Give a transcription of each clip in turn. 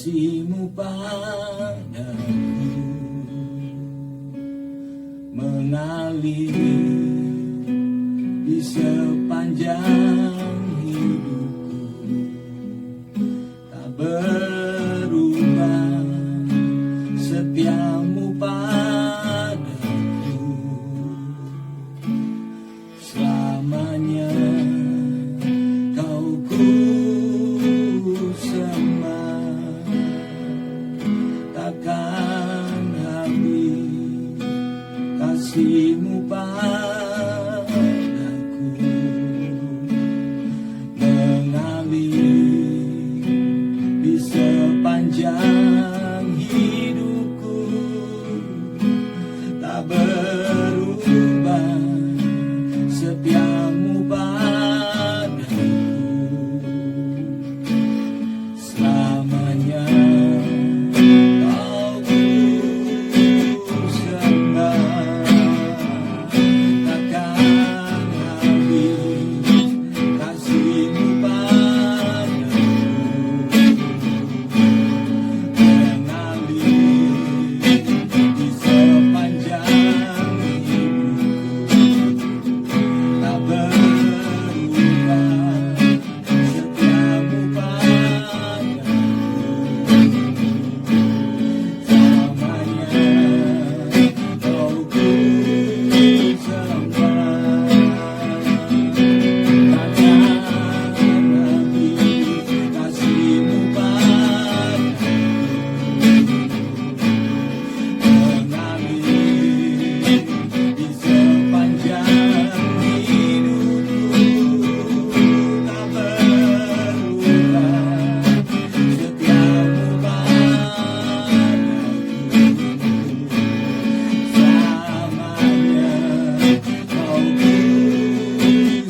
kasih-Mu padaku mengalir di sepanjang hidupku, tak berubah setia-Mu padaku selamanya. Kau ku sembah, takkan habis kasih-Mu padaku mengalir di sepanjang hidupku, tak berubah setia-Mu padaku selamanya. Kau ku sembah, takkan habis kasih-Mu padaku mengalir di sepanjang hidupku, tak berubah setia-Mu padaku selamanya. Kau ku sembah, takkan habis kasih-Mu padaku mengalir di sepanjang hidupku, tak berubah setia-Mu padaku selamanya. Kau ku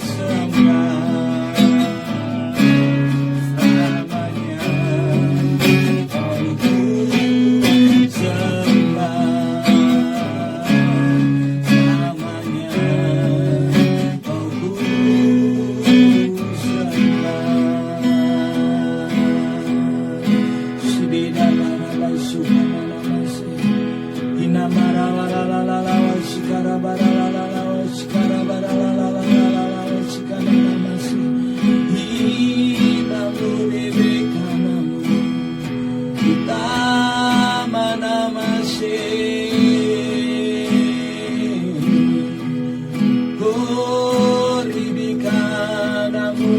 sembah, selamanya. Kau ku sembah, selamanya. Kau ku sembah. Sididalala subhanallah inamara waralala wasikara baralala wasikara baralala wasikara namasi inamudebekanamu kita manamase koribikanamu.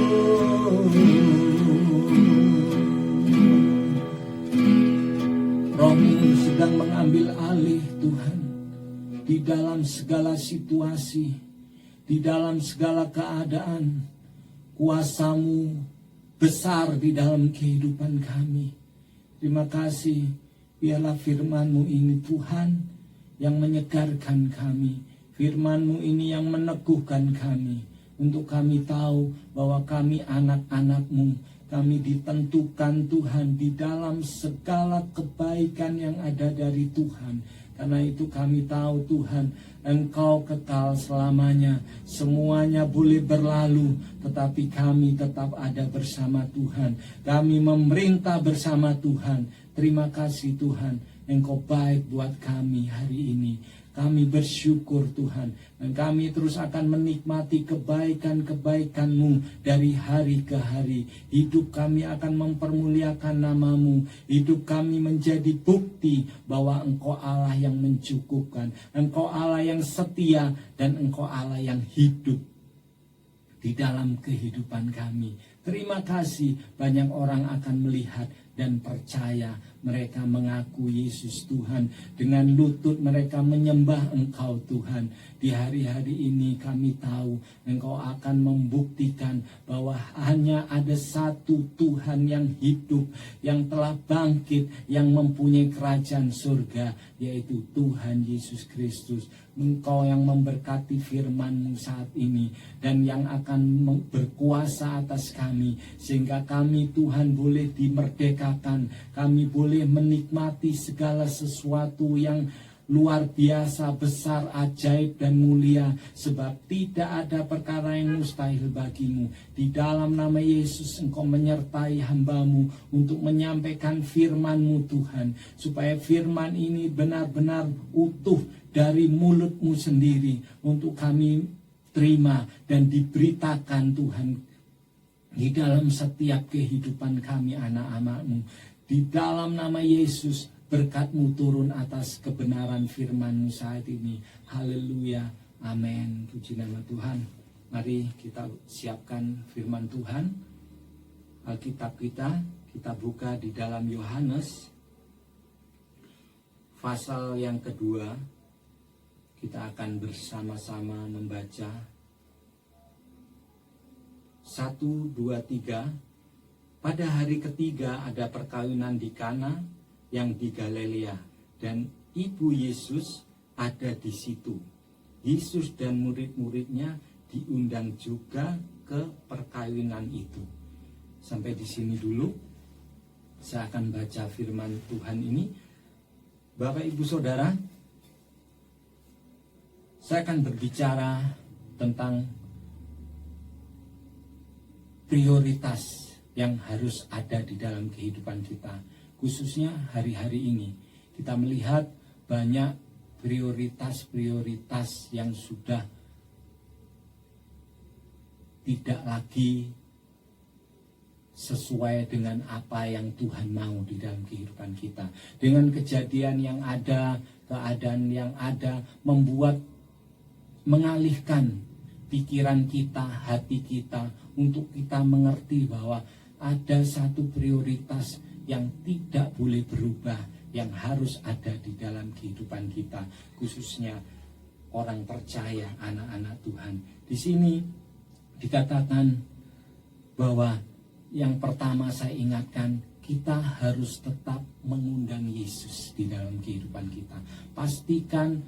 Roh-Mu sedang mengambil alih Tuhan di dalam segala situasi, di dalam segala keadaan. Kuasa-Mu besar di dalam kehidupan kami. Terima kasih, biarlah firman-Mu ini Tuhan yang menyegarkan kami. Firman-Mu ini yang meneguhkan kami, untuk kami tahu bahwa kami anak-anak-Mu. Kami ditentukan Tuhan di dalam segala kebaikan yang ada dari Tuhan. Karena itu kami tahu Tuhan, Engkau kekal selamanya. Semuanya boleh berlalu, tetapi kami tetap ada bersama Tuhan. Kami memerintah bersama Tuhan. Terima kasih Tuhan, Engkau baik buat kami hari ini. Kami bersyukur Tuhan, dan kami terus akan menikmati kebaikan-kebaikan-Mu dari hari ke hari. Hidup kami akan mempermuliakan nama-Mu. Hidup kami menjadi bukti bahwa Engkau Allah yang mencukupkan, Engkau Allah yang setia, dan Engkau Allah yang hidup di dalam kehidupan kami. Terima kasih, banyak orang akan melihat dan percaya. Mereka mengaku Yesus Tuhan. Dengan lutut mereka menyembah Engkau Tuhan. Di hari-hari ini kami tahu Engkau akan membuktikan bahwa hanya ada satu Tuhan yang hidup, yang telah bangkit, yang mempunyai kerajaan surga, yaitu Tuhan Yesus Kristus. Engkau yang memberkati firman-Mu saat ini, dan yang akan berkuasa atas kami, sehingga kami Tuhan boleh dimerdekakan. Kami boleh menikmati segala sesuatu yang luar biasa, besar, ajaib, dan mulia, sebab tidak ada perkara yang mustahil bagimu. Di dalam nama Yesus Engkau menyertai hamba-Mu untuk menyampaikan firman-Mu Tuhan, supaya firman ini benar-benar utuh dari mulut-Mu sendiri untuk kami terima dan diberitakan Tuhan di dalam setiap kehidupan kami anak-anak-Mu. Di dalam nama Yesus, berkat-Mu turun atas kebenaran firman-Mu saat ini. Haleluya. Amin. Puji nama Tuhan. Mari kita siapkan firman Tuhan. Alkitab kita buka di dalam Yohanes pasal yang kedua. Kita akan bersama-sama membaca 1, 2, 3. Pada hari ketiga ada perkawinan di Kana yang di Galilea, dan ibu Yesus ada di situ. Yesus dan murid-muridnya diundang juga ke perkawinan itu. Sampai di sini dulu. Saya akan baca firman Tuhan ini. Bapak Ibu Saudara, saya akan berbicara tentang prioritas yang harus ada di dalam kehidupan kita. Khususnya hari-hari ini kita melihat banyak prioritas-prioritas yang sudah tidak lagi sesuai dengan apa yang Tuhan mau di dalam kehidupan kita. Dengan kejadian yang ada, keadaan yang ada, membuat mengalihkan pikiran kita, hati kita, untuk kita mengerti bahwa ada satu prioritas yang tidak boleh berubah, yang harus ada di dalam kehidupan kita, khususnya orang percaya, anak-anak Tuhan. Di sini dikatakan bahwa yang pertama saya ingatkan, kita harus tetap mengundang Yesus di dalam kehidupan kita. Pastikan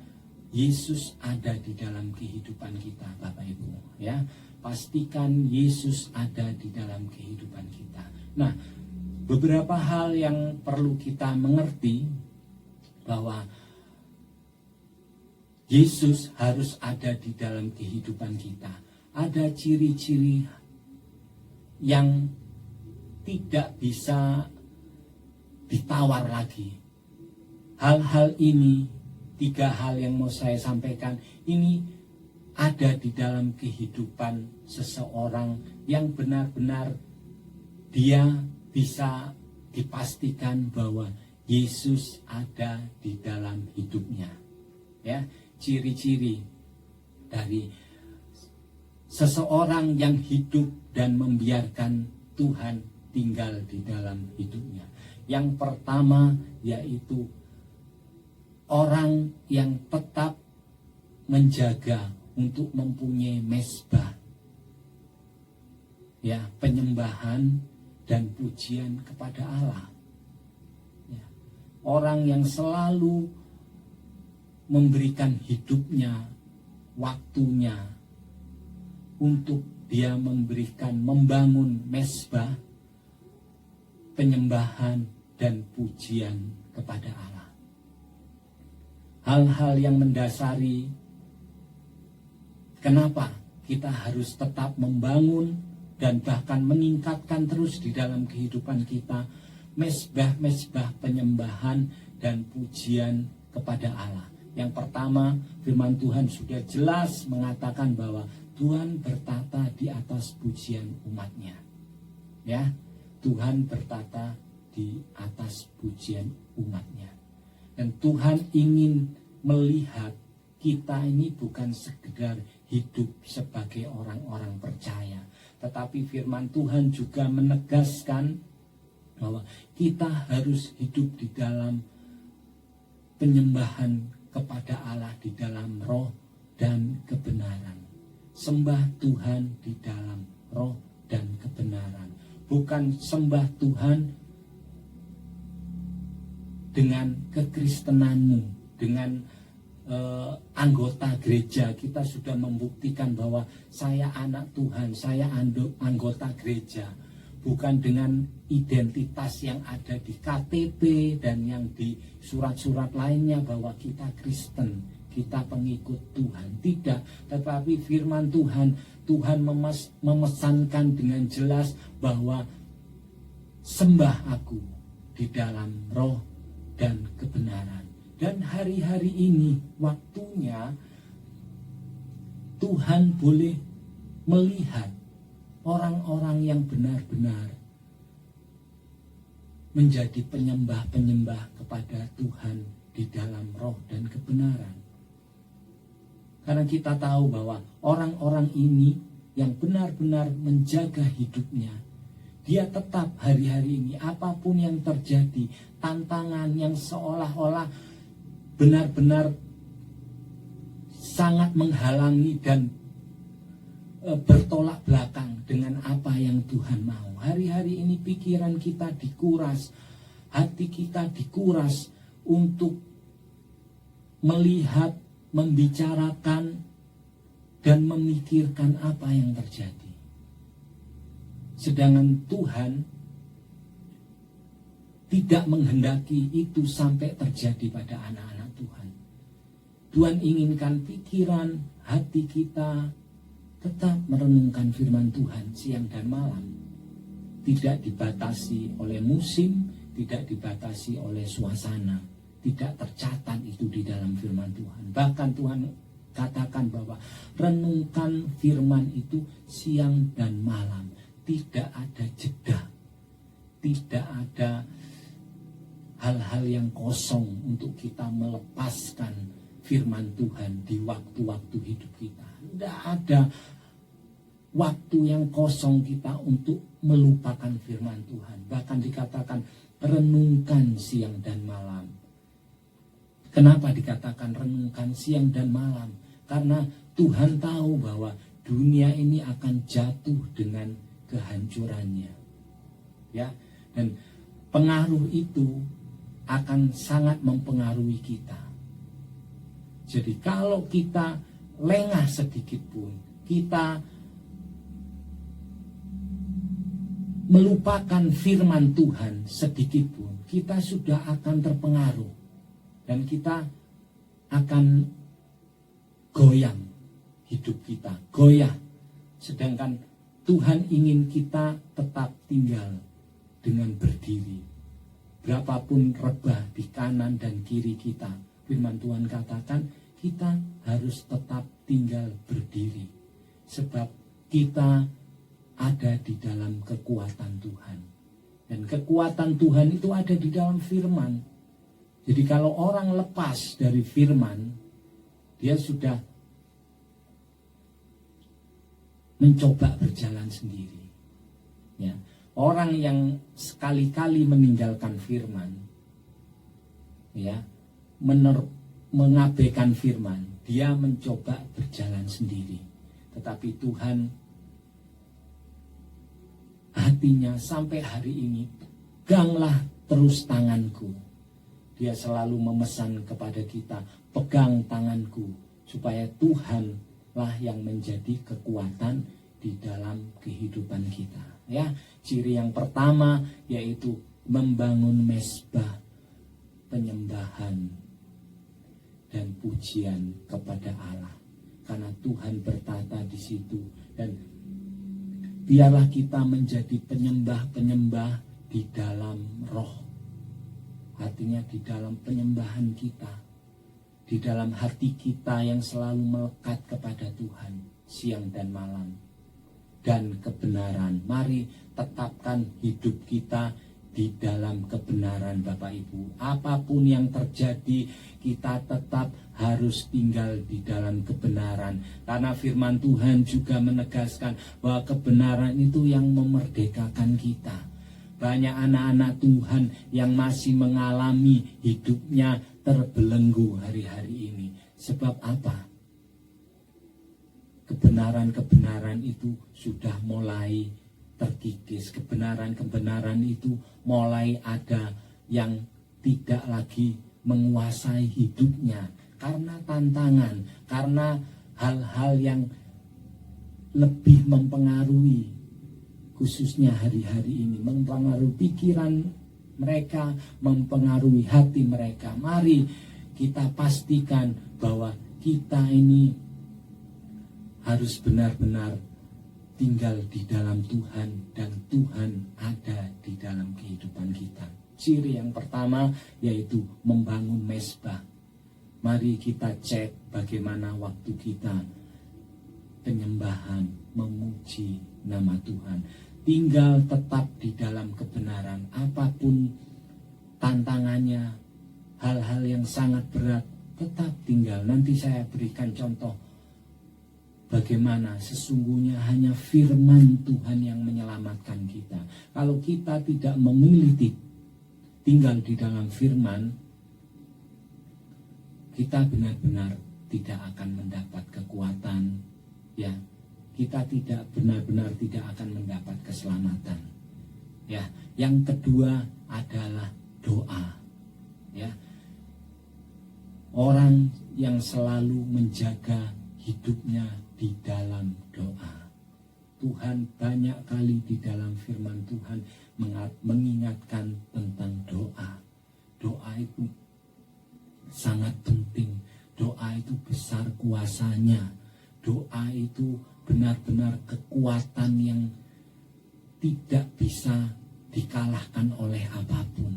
Yesus ada di dalam kehidupan kita, Bapak Ibu, ya. Pastikan Yesus ada di dalam kehidupan kita. Nah, beberapa hal yang perlu kita mengerti bahwa Yesus harus ada di dalam kehidupan kita. Ada ciri-ciri yang tidak bisa ditawar lagi. Hal-hal ini, 3 hal yang mau saya sampaikan, ini ada di dalam kehidupan seseorang yang benar-benar dia bisa dipastikan bahwa Yesus ada di dalam hidupnya. Ya, ciri-ciri dari seseorang yang hidup dan membiarkan Tuhan tinggal di dalam hidupnya. Yang pertama yaitu orang yang tetap menjaga untuk mempunyai mezbah, ya, penyembahan dan pujian kepada Allah. Ya. Orang yang selalu memberikan hidupnya, waktunya untuk dia membangun mezbah, penyembahan dan pujian kepada Allah. Hal-hal yang mendasari kenapa kita harus tetap membangun dan bahkan meningkatkan terus di dalam kehidupan kita mezbah-mezbah penyembahan dan pujian kepada Allah. Yang pertama, firman Tuhan sudah jelas mengatakan bahwa Tuhan bertata di atas pujian umatnya. Ya, Tuhan bertata di atas pujian umatnya. Dan Tuhan ingin melihat kita ini bukan sekedar hidup sebagai orang-orang percaya, tetapi firman Tuhan juga menegaskan bahwa kita harus hidup di dalam penyembahan kepada Allah di dalam roh dan kebenaran. Sembah Tuhan di dalam roh dan kebenaran. Bukan sembah Tuhan dengan kekristenanmu, dengan anggota gereja. Kita sudah membuktikan bahwa saya anak Tuhan, saya anggota gereja. bukan dengan identitas yang ada di KTP dan yang di surat-surat lainnya bahwa kita Kristen, kita pengikut Tuhan. Tidak, tetapi firman Tuhan memesankan dengan jelas bahwa sembah aku di dalam roh dan kebenaran. Dan hari-hari ini waktunya Tuhan boleh melihat orang-orang yang benar-benar menjadi penyembah-penyembah kepada Tuhan di dalam roh dan kebenaran. Karena kita tahu bahwa orang-orang ini yang benar-benar menjaga hidupnya, dia tetap hari-hari ini apapun yang terjadi, tantangan yang seolah-olah benar-benar sangat menghalangi dan bertolak belakang dengan apa yang Tuhan mau. Hari-hari ini pikiran kita dikuras, hati kita dikuras untuk melihat, membicarakan, dan memikirkan apa yang terjadi. Sedangkan Tuhan tidak menghendaki itu sampai terjadi pada anak-anak Tuhan. Tuhan inginkan pikiran, hati kita tetap merenungkan firman Tuhan siang dan malam. Tidak dibatasi oleh musim, tidak dibatasi oleh suasana. Tidak tercatat itu di dalam firman Tuhan. Bahkan Tuhan katakan bahwa renungkan firman itu siang dan malam. Tidak ada jeda. Tidak ada hal-hal yang kosong untuk kita melepaskan firman Tuhan di waktu-waktu hidup kita. Tidak ada waktu yang kosong kita untuk melupakan firman Tuhan. Bahkan dikatakan renungkan siang dan malam. Kenapa dikatakan renungkan siang dan malam? Karena Tuhan tahu bahwa dunia ini akan jatuh dengan kehancurannya. Ya, dan pengaruh itu akan sangat mempengaruhi kita. Jadi kalau kita lengah sedikit pun, kita melupakan firman Tuhan sedikit pun, kita sudah akan terpengaruh. Dan kita akan goyang hidup kita, goyah. Sedangkan Tuhan ingin kita tetap tinggal dengan berdiri. Berapapun rebah di kanan dan kiri kita, firman Tuhan katakan kita harus tetap tinggal berdiri. Sebab kita ada di dalam kekuatan Tuhan. Dan kekuatan Tuhan itu ada di dalam firman. Jadi kalau orang lepas dari firman, dia sudah mencoba berjalan sendiri. Ya. Orang yang sekali-kali meninggalkan firman, ya, mengabaikan firman, dia mencoba berjalan sendiri. Tetapi Tuhan hatinya sampai hari ini, peganglah terus tanganku. Dia selalu memesan kepada kita, pegang tanganku, supaya Tuhanlah yang menjadi kekuatan di dalam kehidupan kita. Ya, ciri yang pertama yaitu membangun mezbah penyembahan dan pujian kepada Allah. Karena Tuhan bertata di situ, dan biarlah kita menjadi penyembah-penyembah di dalam roh. Artinya di dalam penyembahan kita, di dalam hati kita yang selalu melekat kepada Tuhan siang dan malam. Dan kebenaran, mari tetapkan hidup kita di dalam kebenaran Bapak Ibu. Apapun yang terjadi, kita tetap harus tinggal di dalam kebenaran. Karena firman Tuhan juga menegaskan bahwa kebenaran itu yang memerdekakan kita. Banyak anak-anak Tuhan yang masih mengalami hidupnya terbelenggu hari-hari ini. Sebab apa? Kebenaran-kebenaran itu sudah mulai terkikis. Kebenaran-kebenaran itu mulai ada yang tidak lagi menguasai hidupnya. Karena tantangan, karena hal-hal yang lebih mempengaruhi khususnya hari-hari ini, mempengaruhi pikiran mereka, mempengaruhi hati mereka. Mari kita pastikan bahwa kita ini harus benar-benar tinggal di dalam Tuhan dan Tuhan ada di dalam kehidupan kita. Ciri yang pertama yaitu membangun mezbah. Mari kita cek bagaimana waktu kita penyembahan, memuji nama Tuhan. Tinggal tetap di dalam kebenaran, apapun tantangannya, hal-hal yang sangat berat, tetap tinggal. Nanti saya berikan contoh bagaimana sesungguhnya hanya firman Tuhan yang menyelamatkan kita. Kalau kita tidak memilih tinggal di dalam firman, kita benar-benar tidak akan mendapat kekuatan, ya. Kita tidak benar-benar tidak akan mendapat keselamatan. Ya, yang kedua adalah doa. Ya. Orang yang selalu menjaga hidupnya di dalam doa. Tuhan banyak kali di dalam firman Tuhan mengingatkan tentang doa. Doa itu sangat penting. Doa itu besar kuasanya. Doa itu benar-benar kekuatan yang tidak bisa dikalahkan oleh apapun.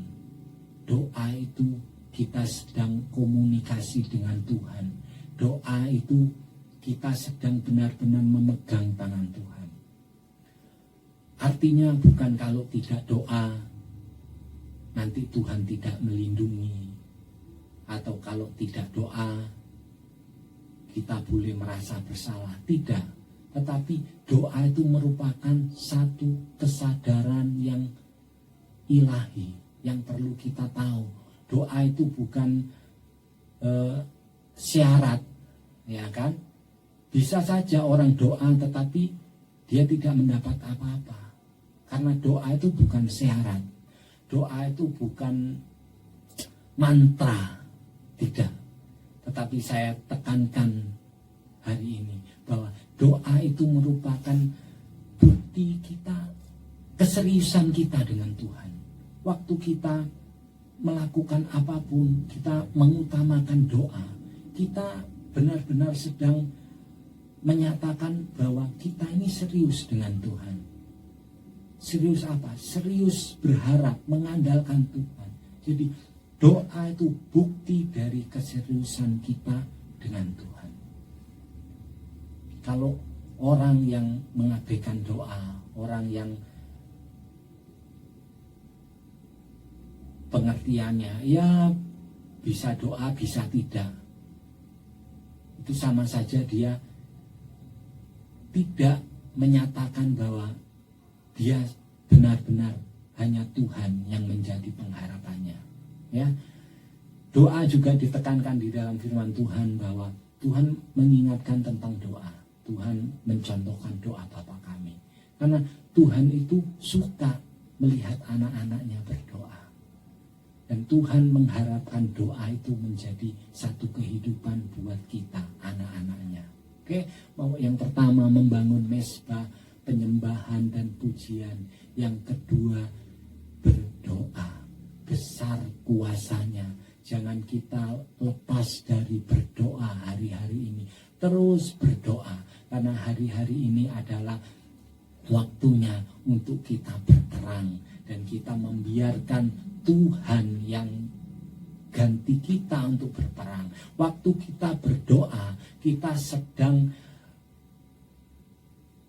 Doa itu kita sedang komunikasi dengan Tuhan. Doa itu kita sedang benar-benar memegang tangan Tuhan. Artinya bukan kalau tidak doa nanti Tuhan tidak melindungi, atau kalau tidak doa kita boleh merasa bersalah. Tidak. Tetapi doa itu merupakan satu kesadaran yang ilahi, yang perlu kita tahu. Doa itu bukan syarat, ya kan? Bisa saja orang doa tetapi dia tidak mendapat apa-apa. Karena doa itu bukan syarat. Doa itu bukan mantra, tidak. Tetapi saya tekankan hari ini bahwa doa itu merupakan bukti kita, keseriusan kita dengan Tuhan. Waktu kita melakukan apapun, kita mengutamakan doa. Kita benar-benar sedang menyatakan bahwa kita ini serius dengan Tuhan. Serius apa? Serius berharap, mengandalkan Tuhan. Jadi doa itu bukti dari keseriusan kita dengan Tuhan. Kalau orang yang mengabaikan doa, orang yang pengertiannya ya bisa doa, bisa tidak, itu sama saja dia tidak menyatakan bahwa dia benar-benar hanya Tuhan yang menjadi pengharapannya. Ya, doa juga ditekankan di dalam firman Tuhan bahwa Tuhan mengingatkan tentang doa. Tuhan mencontohkan doa Bapa kami. Karena Tuhan itu suka melihat anak-anaknya berdoa. Dan Tuhan mengharapkan doa itu menjadi satu kehidupan buat kita, anak-anaknya. Oke, yang pertama membangun mezbah, penyembahan dan pujian. Yang kedua berdoa. Besar kuasanya. Jangan kita lepas dari berdoa hari-hari ini. Terus berdoa. Karena hari-hari ini adalah waktunya untuk kita berperang. Dan kita membiarkan Tuhan yang ganti kita untuk berperang. Waktu kita berdoa, kita sedang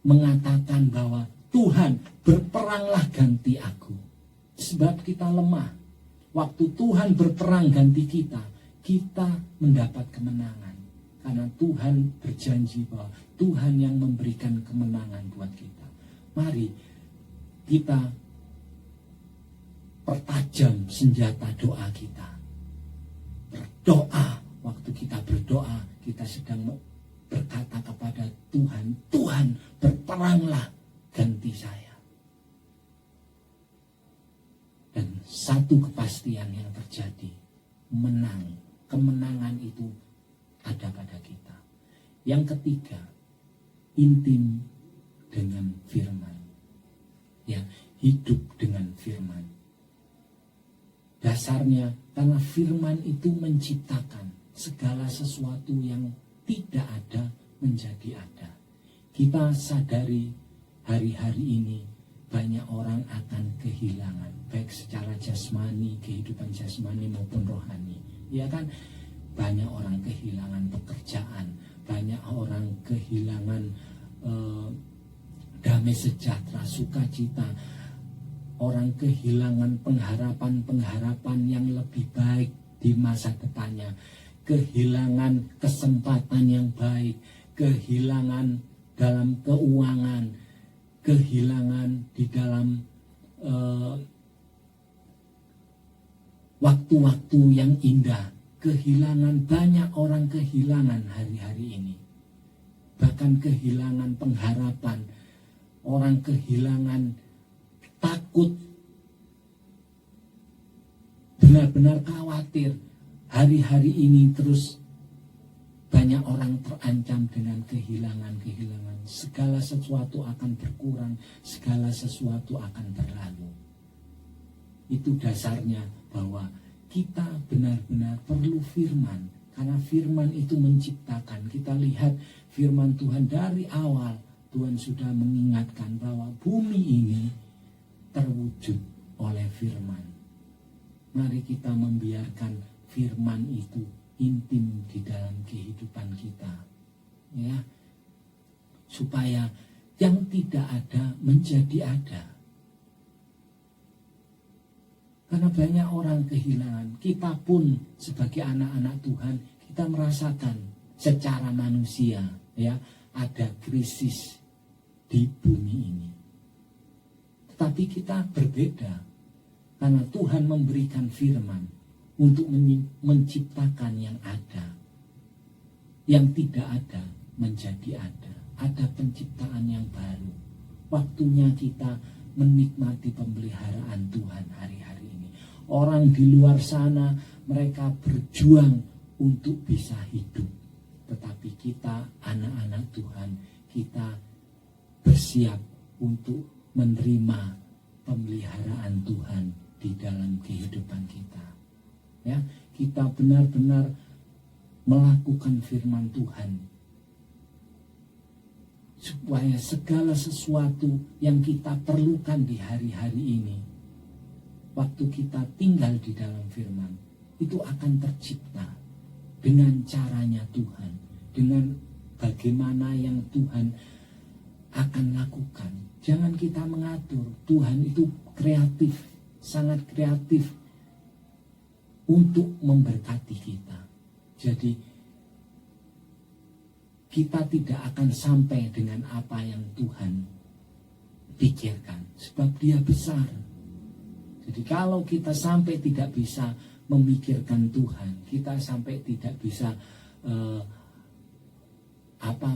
mengatakan bahwa Tuhan, berperanglah ganti aku. Sebab kita lemah. Waktu Tuhan berperang ganti kita, kita mendapat kemenangan. Karena Tuhan berjanji bahwa Tuhan yang memberikan kemenangan buat kita. Mari kita pertajam senjata doa kita. Berdoa, waktu kita berdoa, kita sedang berkata kepada Tuhan, Tuhan berperanglah ganti saya. Dan satu kepastian yang terjadi, menang. Kemenangan itu ada pada kita. Yang ketiga, intim dengan firman. ya, hidup dengan firman. Dasarnya karena firman itu menciptakan segala sesuatu yang tidak ada menjadi ada. Kita sadari hari-hari ini banyak orang akan kehilangan, baik secara jasmani, kehidupan jasmani maupun rohani. Ya kan, banyak orang kehilangan pekerjaan, banyak orang kehilangan damai sejahtera, sukacita. Orang kehilangan pengharapan-pengharapan yang lebih baik di masa depannya, kehilangan kesempatan yang baik, kehilangan dalam keuangan, kehilangan di dalam waktu-waktu yang indah, kehilangan, banyak orang kehilangan hari-hari ini. Bahkan kehilangan pengharapan, orang kehilangan takut, benar-benar khawatir. Hari-hari ini terus banyak orang terancam dengan kehilangan-kehilangan. Segala sesuatu akan berkurang, segala sesuatu akan berlalu. Itu dasarnya bahwa kita benar-benar perlu firman. Karena firman itu menciptakan. Kita lihat firman Tuhan dari awal. Tuhan sudah mengingatkan bahwa bumi ini terwujud oleh firman. Mari kita membiarkan firman itu intim di dalam kehidupan kita, ya, supaya yang tidak ada menjadi ada. Karena banyak orang kehilangan. Kita pun sebagai anak-anak Tuhan, kita merasakan secara manusia, ya, ada krisis di bumi ini. Tapi kita berbeda karena Tuhan memberikan firman untuk menciptakan yang ada. Yang tidak ada menjadi ada. Ada penciptaan yang baru. Waktunya kita menikmati pemeliharaan Tuhan hari-hari ini. Orang di luar sana mereka berjuang untuk bisa hidup. Tetapi kita anak-anak Tuhan, kita bersiap untuk menerima pemeliharaan Tuhan di dalam kehidupan kita. Ya, kita benar-benar melakukan firman Tuhan supaya segala sesuatu yang kita perlukan di hari-hari ini, waktu kita tinggal di dalam firman, itu akan tercipta dengan caranya Tuhan, dengan bagaimana yang Tuhan akan lakukan. Jangan kita mengatur. Tuhan itu kreatif, sangat kreatif untuk memberkati kita. Jadi kita tidak akan sampai dengan apa yang Tuhan pikirkan, sebab Dia besar. Jadi kalau kita sampai tidak bisa memikirkan Tuhan, kita sampai tidak bisa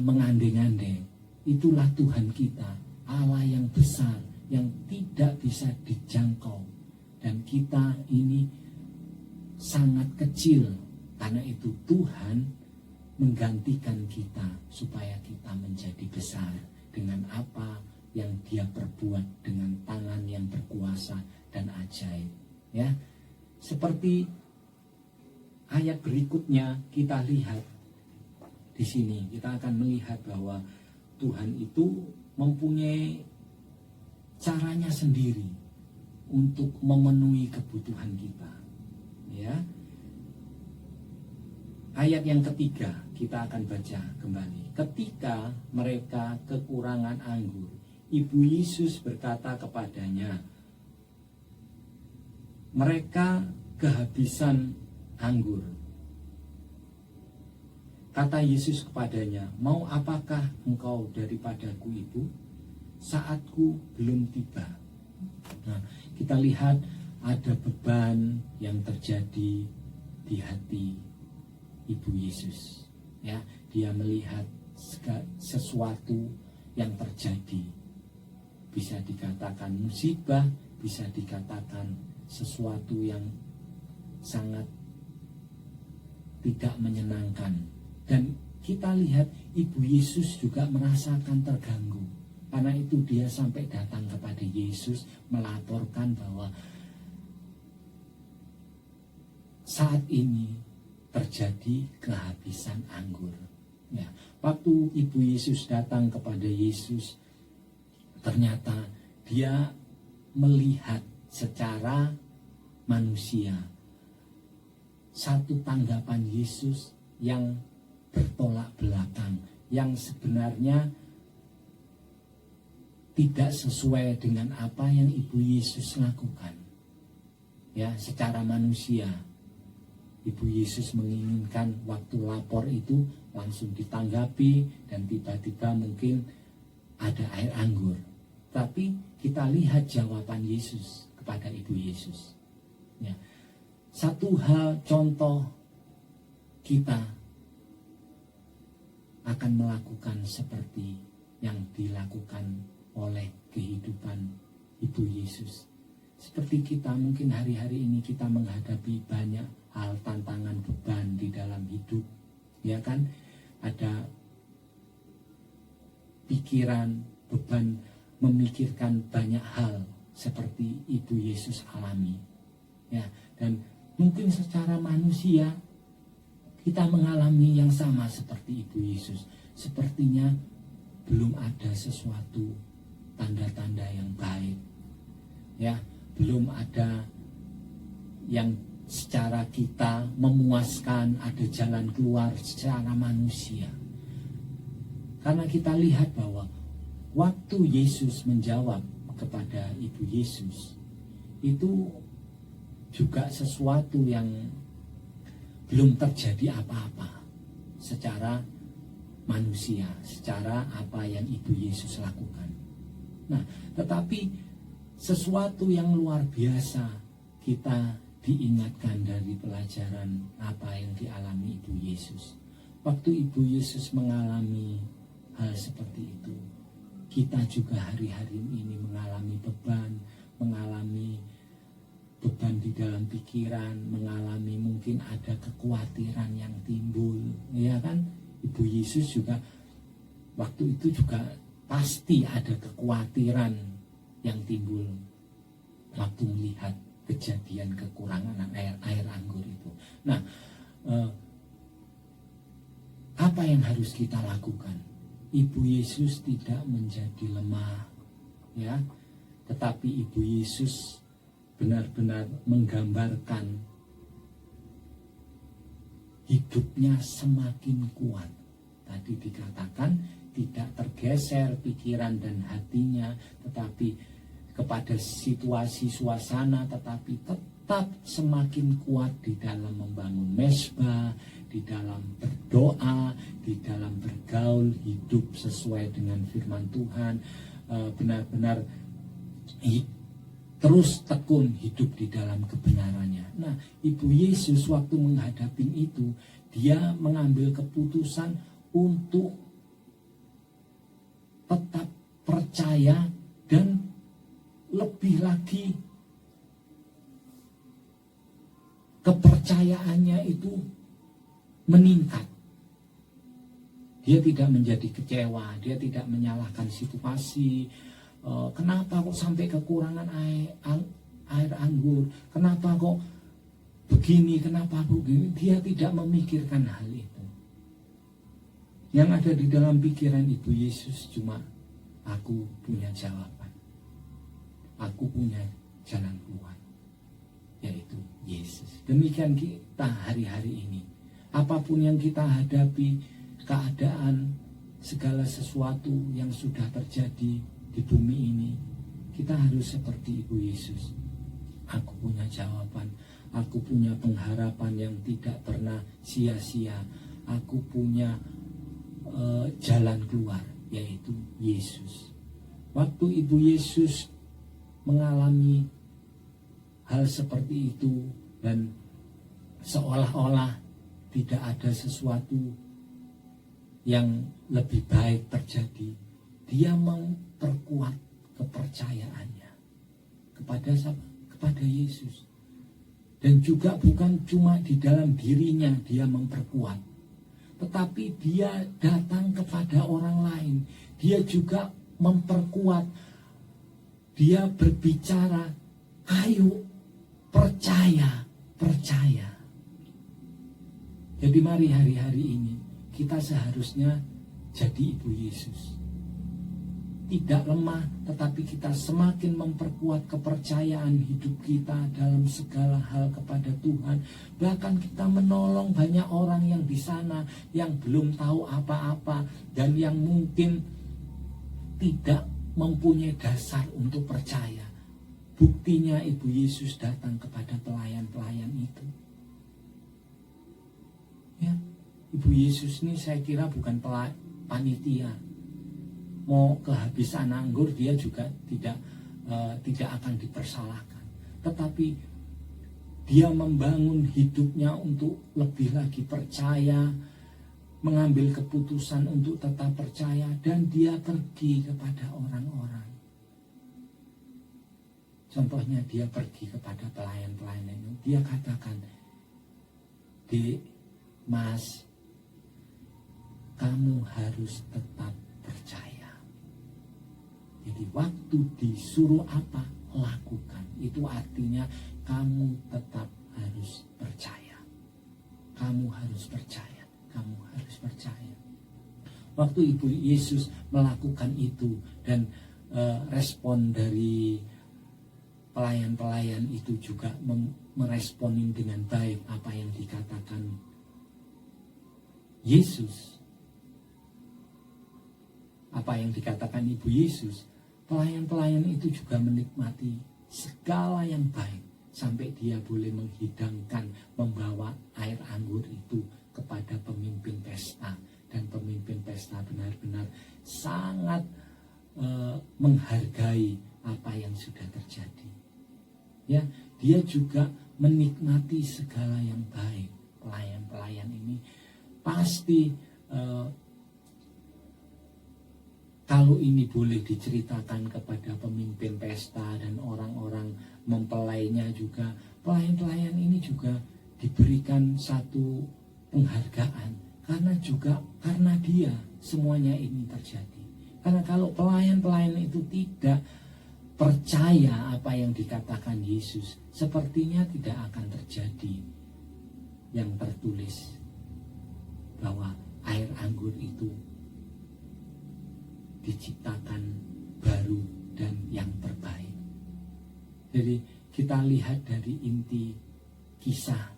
mengandeng-andeng, itulah Tuhan kita, Allah yang besar, yang tidak bisa dijangkau. Dan kita ini sangat kecil. Karena itu Tuhan menggantikan kita supaya kita menjadi besar dengan apa yang Dia perbuat dengan tangan yang berkuasa dan ajaib. Ya, seperti ayat berikutnya kita lihat di sini, kita akan melihat bahwa Tuhan itu mempunyai caranya sendiri untuk memenuhi kebutuhan kita. Ya. Ayat yang ketiga kita akan baca kembali. Ketika mereka kekurangan anggur, Ibu Yesus berkata kepadanya, mereka kehabisan anggur. Kata Yesus kepadanya, mau apakah engkau daripadaku, Ibu? Saatku belum tiba. Nah, kita lihat ada beban yang terjadi di hati Ibu Yesus. Ya, dia melihat sesuatu yang terjadi. Bisa dikatakan musibah, bisa dikatakan sesuatu yang sangat tidak menyenangkan. Dan kita lihat Ibu Yesus juga merasakan terganggu. Karena itu dia sampai datang kepada Yesus melaporkan bahwa saat ini terjadi kehabisan anggur. Ya, waktu Ibu Yesus datang kepada Yesus, ternyata dia melihat secara manusia satu tanggapan Yesus yang bertolak belakang, yang sebenarnya tidak sesuai dengan apa yang Ibu Yesus lakukan. Ya, secara manusia, Ibu Yesus menginginkan waktu lapor itu langsung ditanggapi dan tiba-tiba mungkin ada air anggur. Tapi kita lihat jawaban Yesus kepada Ibu Yesus. Ya. Satu hal contoh kita akan melakukan seperti yang dilakukan oleh kehidupan Ibu Yesus. Seperti kita mungkin hari-hari ini kita menghadapi banyak hal, tantangan, beban di dalam hidup. Ya kan? Ada pikiran, beban memikirkan banyak hal seperti Ibu Yesus alami. Ya, dan mungkin secara manusia kita mengalami yang sama seperti Ibu Yesus. Sepertinya belum ada sesuatu tanda-tanda yang baik. Ya, belum ada yang secara kita memuaskan, ada jalan keluar secara manusia. Karena kita lihat bahwa waktu Yesus menjawab kepada Ibu Yesus, itu juga sesuatu yang belum terjadi apa-apa secara manusia, secara apa yang Ibu Yesus lakukan. Nah, tetapi sesuatu yang luar biasa kita diingatkan dari pelajaran apa yang dialami Ibu Yesus. Waktu Ibu Yesus mengalami hal seperti itu, kita juga hari-hari ini mengalami beban di dalam pikiran, mengalami mungkin ada kekhawatiran yang timbul, ya kan? Ibu Yesus juga waktu itu juga pasti ada kekhawatiran yang timbul waktu melihat kejadian kekurangan air anggur itu. Nah, apa yang harus kita lakukan? Ibu Yesus tidak menjadi lemah, ya, tetapi Ibu Yesus benar-benar menggambarkan hidupnya semakin kuat. Tadi dikatakan tidak tergeser pikiran dan hatinya, tetapi kepada situasi suasana, tetapi tetap semakin kuat di dalam membangun mesbah, di dalam berdoa, di dalam bergaul, hidup sesuai dengan firman Tuhan, benar-benar terus tekun hidup di dalam kebenarannya. Nah, Ibu Yesus waktu menghadapi itu, dia mengambil keputusan untuk tetap percaya dan lebih lagi kepercayaannya itu meningkat. Dia tidak menjadi kecewa, dia tidak menyalahkan situasi. Kenapa kok sampai kekurangan air anggur? Kenapa kok begini? Kenapa begini? Dia tidak memikirkan hal itu. Yang ada di dalam pikiran Ibu Yesus cuma, aku punya jawaban. Aku punya jalan keluar, yaitu Yesus. Demikian kita hari-hari ini. Apapun yang kita hadapi, keadaan, segala sesuatu yang sudah terjadi di bumi ini, kita harus seperti Ibu Yesus. Aku punya jawaban, aku punya pengharapan yang tidak pernah sia-sia. Aku punya jalan keluar, yaitu Yesus. Waktu Ibu Yesus mengalami hal seperti itu dan seolah-olah tidak ada sesuatu yang lebih baik terjadi, dia memperkuat kepercayaannya kepada siapa? Kepada Yesus. Dan juga bukan cuma di dalam dirinya dia memperkuat, tetapi dia datang kepada orang lain. Dia juga memperkuat. Dia berbicara, ayo percaya. Jadi mari hari-hari ini kita seharusnya jadi ibu Yesus. Tidak lemah, tetapi kita semakin memperkuat kepercayaan hidup kita dalam segala hal kepada Tuhan. Bahkan kita menolong banyak orang yang di sana yang belum tahu apa-apa dan yang mungkin tidak mempunyai dasar untuk percaya. Buktinya Ibu Yesus datang kepada pelayan-pelayan itu. Ya, Ibu Yesus ini saya kira bukan panitia. Mau kehabisan anggur dia juga tidak akan dipersalahkan. Tetapi dia membangun hidupnya untuk lebih lagi percaya, mengambil keputusan untuk tetap percaya, dan dia pergi kepada orang-orang. Contohnya dia pergi kepada pelayan-pelayan itu. Dia katakan, "Dek, Mas, kamu harus tetap percaya." Jadi waktu disuruh apa, lakukan. Itu artinya kamu tetap harus percaya. Kamu harus percaya. Kamu harus percaya. Waktu Ibu Yesus melakukan itu dan respon dari pelayan-pelayan itu juga meresponin dengan baik apa yang dikatakan Yesus. Apa yang dikatakan Ibu Yesus. Pelayan-pelayan itu juga menikmati segala yang baik sampai dia boleh menghidangkan, membawa air anggur itu kepada pemimpin pesta, dan pemimpin pesta benar-benar sangat menghargai apa yang sudah terjadi. Ya, dia juga menikmati segala yang baik. Pelayan-pelayan ini pasti kalau ini boleh diceritakan kepada pemimpin pesta dan orang-orang mempelainya juga, pelayan-pelayan ini juga diberikan satu penghargaan. Karena dia semuanya ini terjadi. Karena kalau pelayan-pelayan itu tidak percaya apa yang dikatakan Yesus, sepertinya tidak akan terjadi yang tertulis bahwa air anggur itu diciptakan baru dan yang terbaik. Jadi kita lihat dari inti kisah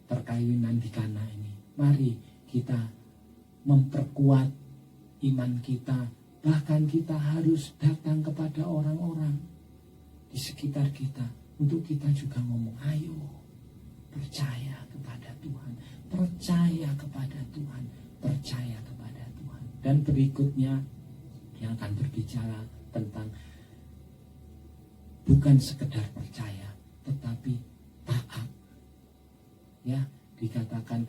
perkawinan di Kana ini. Mari kita memperkuat iman kita. Bahkan kita harus datang kepada orang-orang di sekitar kita untuk kita juga ngomong, ayo percaya kepada Tuhan, percaya kepada Tuhan, percaya kepada Tuhan. Dan berikutnya yang akan berbicara tentang bukan sekedar percaya, tetapi taat. Ya, dikatakan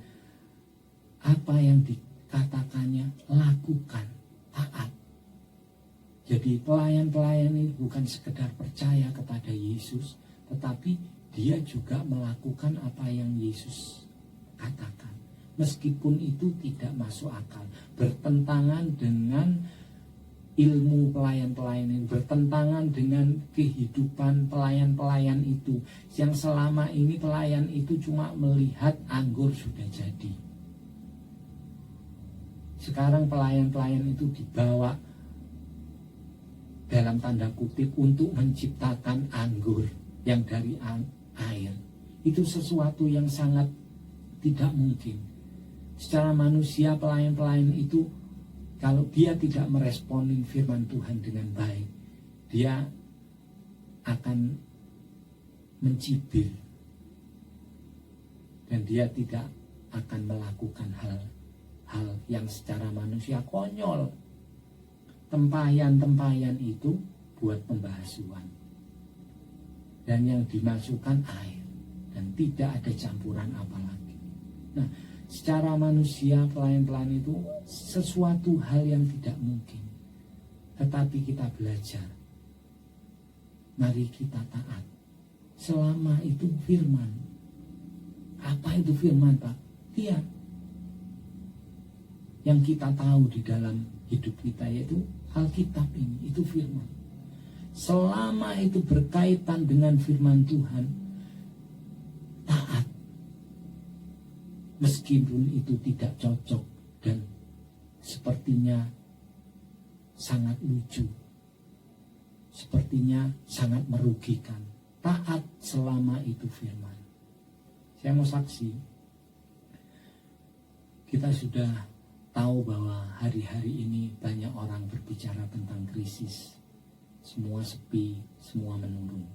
apa yang dikatakannya lakukan, taat. Jadi pelayan-pelayan ini bukan sekedar percaya kepada Yesus, tetapi dia juga melakukan apa yang Yesus katakan. Meskipun itu tidak masuk akal, bertentangan dengan ilmu pelayan-pelayan ini, bertentangan dengan kehidupan pelayan-pelayan itu, yang selama ini pelayan itu cuma melihat anggur sudah jadi. Sekarang pelayan-pelayan itu dibawa dalam tanda kutip untuk menciptakan anggur yang dari air. Itu sesuatu yang sangat tidak mungkin. Secara manusia pelayan-pelayan itu kalau dia tidak meresponin firman Tuhan dengan baik, dia akan mencibir dan dia tidak akan melakukan hal yang secara manusia konyol. Tempayan-tempayan itu buat pembasuhan dan yang dimasukkan air dan tidak ada campuran apalagi. Nah, secara manusia pelayan-pelayan itu sesuatu hal yang tidak mungkin. Tetapi kita belajar. Mari kita taat. Selama itu firman. Apa itu firman, Pak? Dia. Yang kita tahu di dalam hidup kita yaitu Alkitab ini, itu firman. Selama itu berkaitan dengan firman Tuhan, taat. Meskipun itu tidak cocok dan sepertinya sangat lucu, sepertinya sangat merugikan. Taat selama itu firman. Saya mau saksi, kita sudah tahu bahwa hari-hari ini banyak orang berbicara tentang krisis. Semua sepi, semua menurun.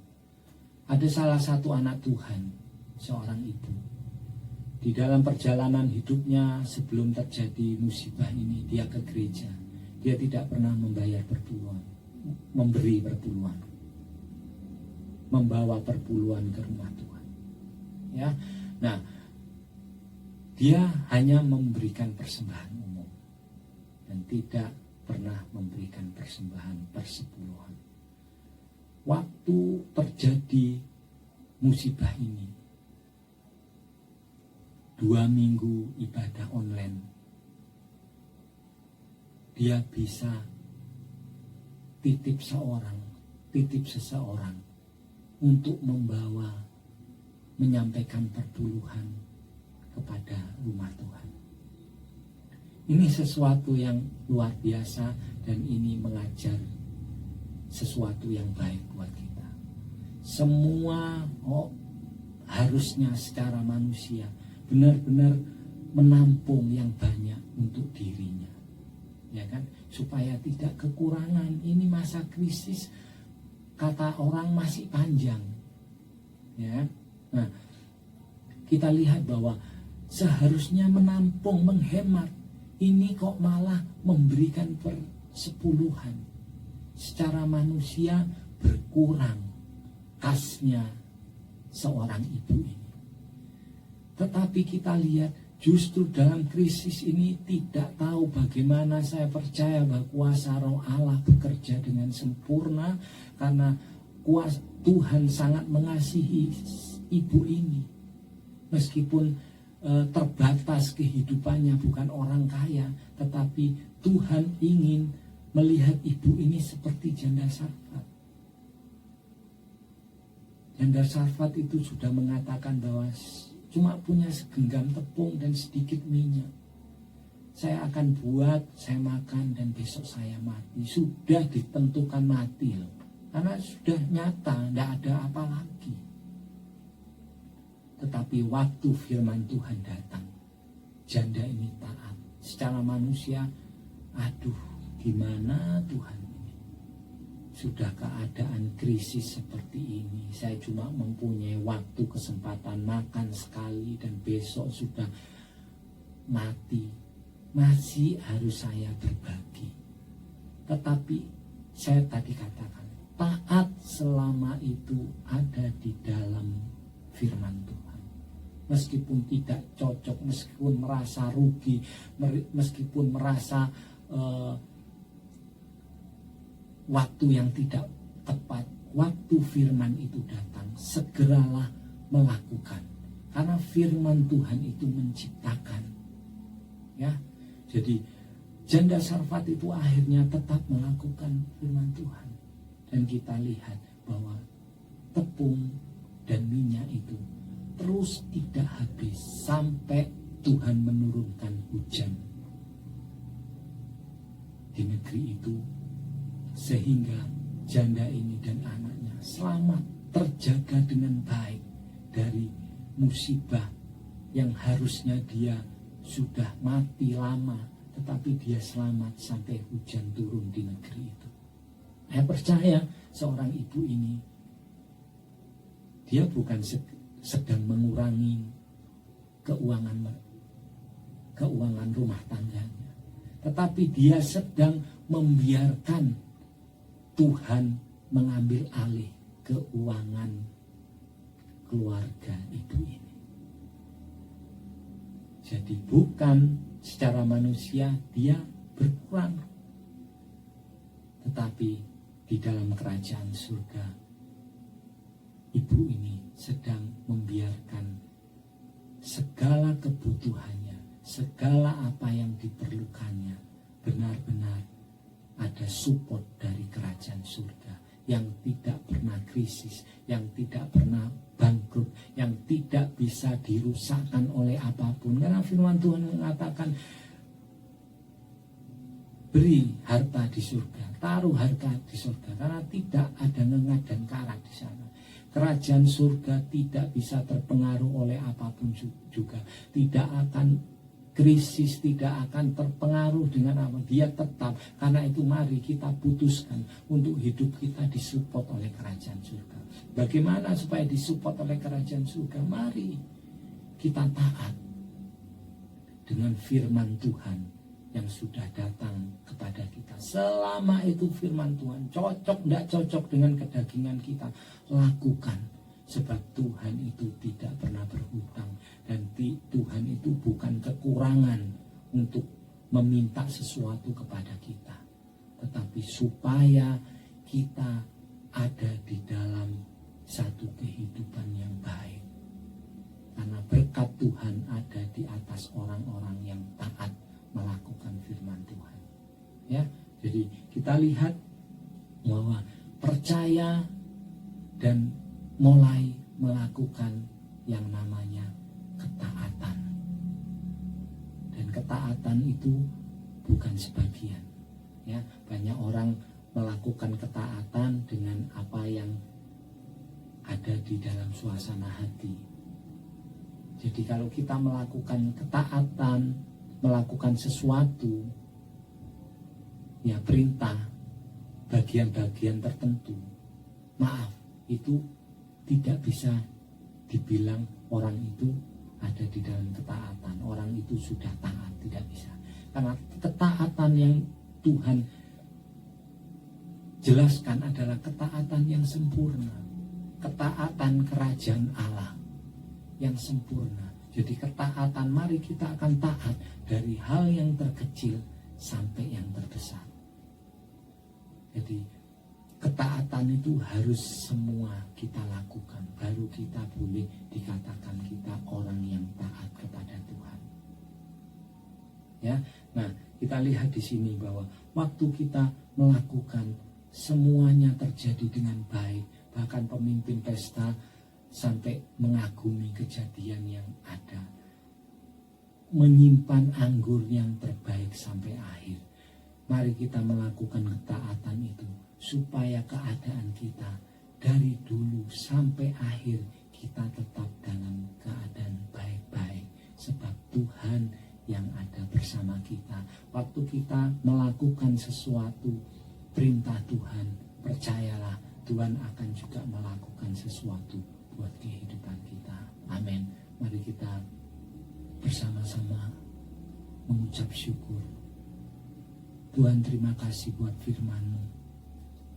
Ada salah satu anak Tuhan, seorang ibu. Di dalam perjalanan hidupnya sebelum terjadi musibah ini, dia ke gereja. Dia tidak pernah membayar perpuluhan, memberi perpuluhan, membawa perpuluhan ke rumah Tuhan. Ya, nah, dia hanya memberikan persembahan umum dan tidak pernah memberikan persembahan persepuluhan. Waktu terjadi musibah ini, 2 minggu ibadah online, dia bisa titip seseorang untuk menyampaikan perpuluhan kepada rumah Tuhan. Ini sesuatu yang luar biasa dan ini mengajar sesuatu yang baik buat kita. Semua harusnya secara manusia benar-benar menampung yang banyak untuk dirinya, ya kan, supaya tidak kekurangan. Ini masa krisis, kata orang, masih panjang, ya. Nah, kita lihat bahwa seharusnya menampung, menghemat, ini kok malah memberikan persepuluhan. Secara manusia berkurang kasnya seorang ibu ini. Tetapi kita lihat justru dalam krisis ini tidak tahu bagaimana. Saya percaya bahwa kuasa Roh Allah bekerja dengan sempurna karena Tuhan sangat mengasihi ibu ini. Meskipun terbatas kehidupannya, bukan orang kaya, tetapi Tuhan ingin melihat ibu ini seperti janda Sarfat. Janda Sarfat itu sudah mengatakan bahwa cuma punya segenggam tepung dan sedikit minyak. Saya akan buat, saya makan, dan besok saya mati. Sudah ditentukan mati loh. Karena sudah nyata, tidak ada apa lagi. Tetapi waktu firman Tuhan datang, janda ini taat. Secara manusia, aduh gimana Tuhan ini. Sudah keadaan krisis seperti ini, saya cuma mempunyai waktu kesempatan makan sekali dan besok sudah mati. Masih harus saya berbagi. Tetapi saya tadi katakan, taat selama itu ada di dalam firman Tuhan. Meskipun tidak cocok, meskipun merasa rugi, meskipun merasa waktu yang tidak tepat, waktu firman itu datang, segeralah melakukan. Karena firman Tuhan itu menciptakan. Ya, jadi janda Sarfat itu akhirnya tetap melakukan firman Tuhan. Dan kita lihat bahwa tepung dan minyak itu terus tidak habis sampai Tuhan menurunkan hujan di negeri itu, sehingga janda ini dan anaknya selamat, terjaga dengan baik dari musibah yang harusnya dia sudah mati lama, tetapi dia selamat sampai hujan turun di negeri itu. Saya percaya seorang ibu ini, dia bukan sedang mengurangi keuangan rumah tangganya, tetapi dia sedang membiarkan Tuhan mengambil alih keuangan keluarga ibu ini. Jadi bukan secara manusia dia berkurang, tetapi di dalam kerajaan surga ibu ini sedang membiarkan segala kebutuhannya, segala apa yang diperlukannya benar-benar ada support dari kerajaan surga yang tidak pernah krisis, yang tidak pernah bangkrut, yang tidak bisa dirusakkan oleh apapun. Karena firman Tuhan mengatakan, beri harta di surga, taruh harta di surga, karena tidak ada ngengat dan karat di sana. Kerajaan surga tidak bisa terpengaruh oleh apapun juga, tidak akan krisis, tidak akan terpengaruh dengan apa. Dia tetap. Karena itu mari kita putuskan untuk hidup kita disupport oleh kerajaan surga. Bagaimana supaya disupport oleh kerajaan surga? Mari kita taat dengan firman Tuhan yang sudah datang kepada kita. Selama itu firman Tuhan cocok tidak cocok dengan kedagingan kita, lakukan. Sebab Tuhan itu tidak pernah berhutang, dan Tuhan itu bukan kekurangan untuk meminta sesuatu kepada kita, tetapi supaya kita ada di dalam satu kehidupan yang baik. Karena berkat Tuhan ada di atas orang-orang yang taat melakukan firman Tuhan. Ya, jadi kita lihat bahwa percaya dan mulai melakukan yang namanya ketaatan. Dan ketaatan itu bukan sebagian. Ya, banyak orang melakukan ketaatan dengan apa yang ada di dalam suasana hati. Jadi kalau kita melakukan ketaatan, melakukan sesuatu, ya perintah, bagian-bagian tertentu, maaf, itu tidak bisa dibilang orang itu ada di dalam ketaatan. Orang itu sudah taat, tidak bisa. Karena ketaatan yang Tuhan jelaskan adalah ketaatan yang sempurna. Ketaatan kerajaan Allah yang sempurna. Jadi ketaatan, mari kita akan taat dari hal yang terkecil sampai yang terbesar. Jadi ketaatan itu harus semua kita lakukan, baru kita boleh dikatakan kita orang yang taat kepada Tuhan. Ya, nah kita lihat di sini bahwa waktu kita melakukan semuanya terjadi dengan baik, bahkan pemimpin pesta sampai mengagumi kejadian yang ada, menyimpan anggur yang terbaik sampai akhir. Mari kita melakukan ketaatan itu, supaya keadaan kita dari dulu sampai akhir kita tetap dalam keadaan baik-baik. Sebab Tuhan yang ada bersama kita. Waktu kita melakukan sesuatu perintah Tuhan, percayalah Tuhan akan juga melakukan sesuatu buat kehidupan kita. Amin. Mari kita bersama-sama mengucap syukur. Tuhan, terima kasih buat firman-Mu.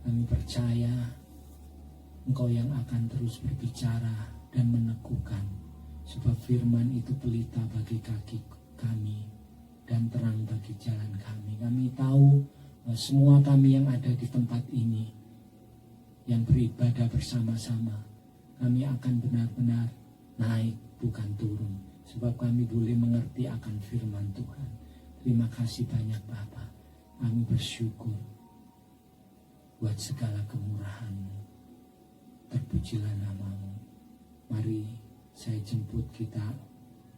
Kami percaya Engkau yang akan terus berbicara dan meneguhkan, sebab firman itu pelita bagi kaki kami dan terang bagi jalan kami. Kami tahu semua kami yang ada di tempat ini, yang beribadah bersama-sama, kami akan benar-benar naik bukan turun, sebab kami boleh mengerti akan firman Tuhan. Terima kasih banyak Bapa. Kami bersyukur buat segala kemurahan-Mu. Terpujilah nama-Mu. Mari saya jemput kita,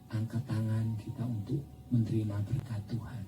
angkat tangan kita untuk menerima berkat Tuhan.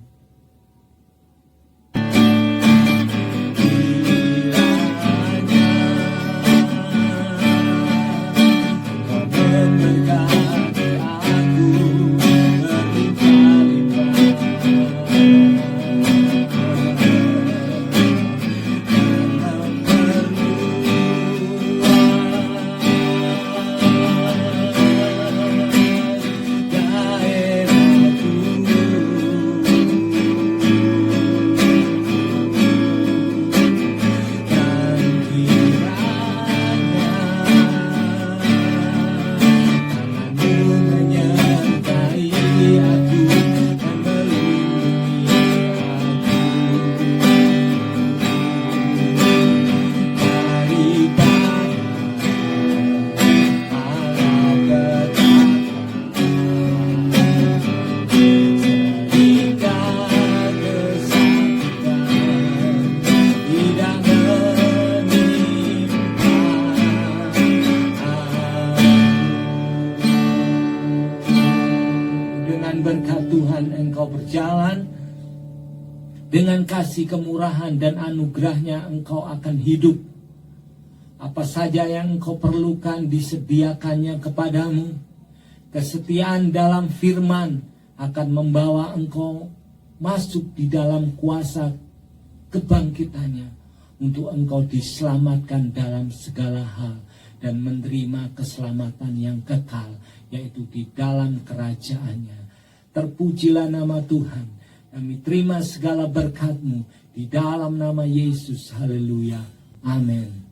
berjalan dengan kasih kemurahan dan anugerahnya engkau akan hidup. Apa saja yang engkau perlukan disediakannya kepadamu. Kesetiaan dalam firman akan membawa engkau masuk di dalam kuasa kebangkitannya untuk engkau diselamatkan dalam segala hal dan menerima keselamatan yang kekal, yaitu di dalam kerajaannya. Terpujilah nama Tuhan. Kami terima segala berkat-Mu di dalam nama Yesus. Haleluya. Amin.